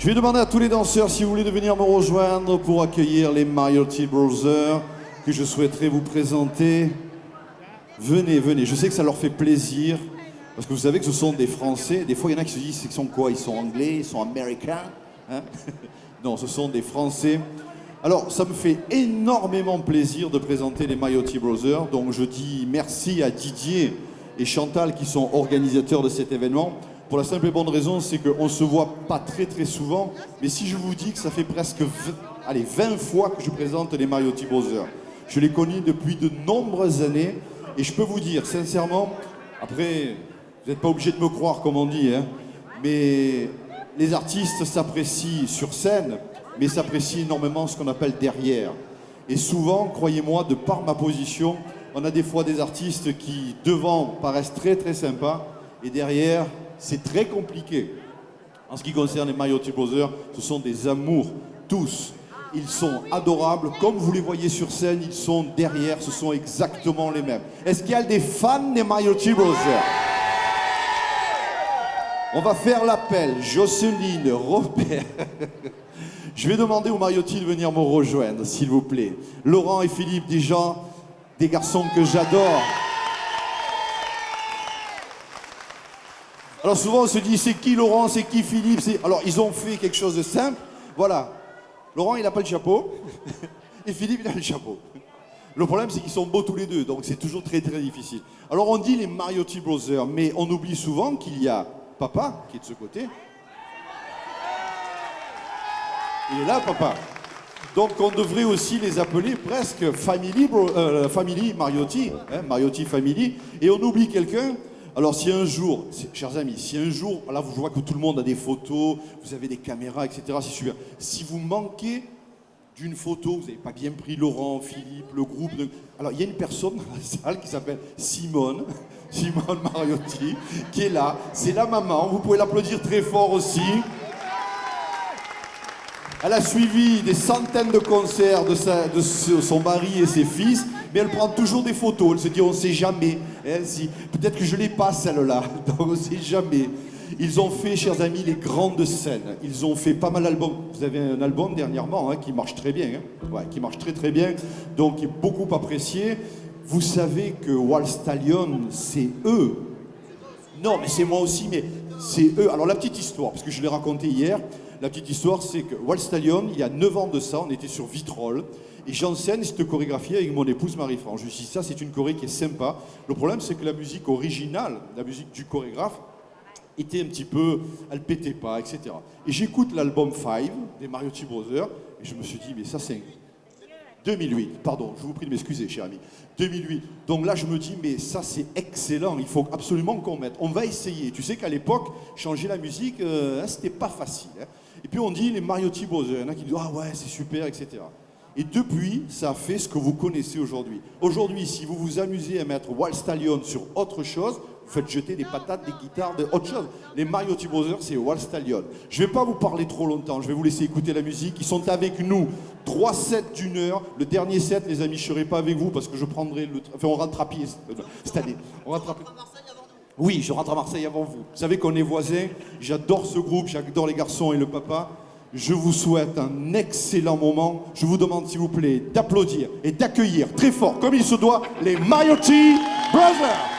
Je vais demander à tous les danseurs si vous voulez de venir me rejoindre pour accueillir les Mariotti Brothers que je souhaiterais vous présenter. Venez, venez, je sais que ça leur fait plaisir parce que vous savez que ce sont des Français. Des fois, il y en a qui se disent qu'ils sont quoi? Ils sont anglais, ils sont américains, hein? Non, ce sont des Français. Alors, ça me fait énormément plaisir de présenter les Mariotti Brothers. Donc, je dis merci à Didier et Chantal qui sont organisateurs de cet événement. Pour la simple et bonne raison, c'est qu'on ne se voit pas très souvent. Mais si je vous dis que ça fait presque 20 fois que je présente les Mariotti Brothers. Je les connais depuis de nombreuses années. Et je peux vous dire, sincèrement, après, vous n'êtes pas obligé de me croire comme on dit, hein, mais les artistes s'apprécient sur scène, mais s'apprécient énormément ce qu'on appelle derrière. Et souvent, croyez-moi, de par ma position, on a des fois des artistes qui, devant, paraissent très sympas, et derrière, c'est très compliqué. En ce qui concerne les Mariotti Brothers, ce sont des amours, tous. Ils sont adorables, comme vous les voyez sur scène, ils sont derrière, ce sont exactement les mêmes. Est-ce qu'il y a des fans des Mariotti Brothers? On va faire l'appel, Jocelyne, Robert. Je vais demander aux Mariotti de venir me rejoindre, s'il vous plaît. Laurent et Philippe, des garçons que j'adore. Alors souvent on se dit, c'est qui Laurent, c'est qui Philippe? Alors ils ont fait quelque chose de simple, voilà. Laurent, il n'a pas le chapeau, et Philippe, il a le chapeau. Le problème, c'est qu'ils sont beaux tous les deux, donc c'est toujours très difficile. Alors on dit les Mariotti Brothers, mais on oublie souvent qu'il y a papa, qui est de ce côté. Il est là, papa. Donc on devrait aussi les appeler presque Family Mariotti, hein, Mariotti Family. Et on oublie quelqu'un. Alors si un jour, chers amis, si un jour, là je vois que tout le monde a des photos, vous avez des caméras, etc., c'est super. Si vous manquez d'une photo, vous n'avez pas bien pris Laurent, Philippe, le groupe, alors il y a une personne dans la salle qui s'appelle Simone Mariotti, qui est là, c'est la maman, vous pouvez l'applaudir très fort aussi. Elle a suivi des centaines de concerts de son mari et ses fils, mais elle prend toujours des photos. Elle se dit, on ne sait jamais. Hein, si, peut-être que je l'ai pas, celle-là. Donc, on ne sait jamais. Ils ont fait, chers amis, les grandes scènes. Ils ont fait pas mal d'albums. Vous avez un album dernièrement, hein, qui marche très bien. Hein, ouais, qui marche très bien. Donc, qui est beaucoup apprécié. Vous savez que Wall Stallion, c'est eux. Non, mais c'est moi aussi, mais c'est eux. Alors, la petite histoire, parce que je l'ai raconté hier. La petite histoire, c'est que Wall Stallion, il y a 9 ans de ça, on était sur Vitrolles, et j'enseigne cette chorégraphie avec mon épouse Marie-France. Je lui dis, ça, c'est une choré qui est sympa. Le problème, c'est que la musique originale, la musique du chorégraphe, était un petit peu, elle pétait pas, etc. Et j'écoute l'album 5 des Mariotti Brothers, et je me suis dit, mais ça, c'est 2008, pardon, je vous prie de m'excuser, cher ami. 2008. Donc là, je me dis, mais ça, c'est excellent. Il faut absolument qu'on mette. On va essayer. Tu sais qu'à l'époque, changer la musique, c'était pas facile. Hein. Et puis on dit les Mariotti Brothers. Il y en a qui disent, ah ouais, c'est super, etc. Et depuis, ça a fait ce que vous connaissez aujourd'hui. Aujourd'hui, si vous vous amusez à mettre Wall Stallion sur autre chose, vous faites jeter des patates, des guitares, autre chose. Les Mariotti Brothers, c'est Wall Stallion. Je ne vais pas vous parler trop longtemps, je vais vous laisser écouter la musique. Ils sont avec nous, 3 sets d'une heure. Le dernier set, les amis, je ne serai pas avec vous parce que je prendrai le... Enfin, on rentre à pied cette année. On rentre à pied. Oui, je rentre à Marseille avant vous. Vous savez qu'on est voisins. J'adore ce groupe, j'adore les garçons et le papa. Je vous souhaite un excellent moment. Je vous demande, s'il vous plaît, d'applaudir et d'accueillir très fort, comme il se doit, les Mariotti Brothers.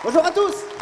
Bonjour à tous.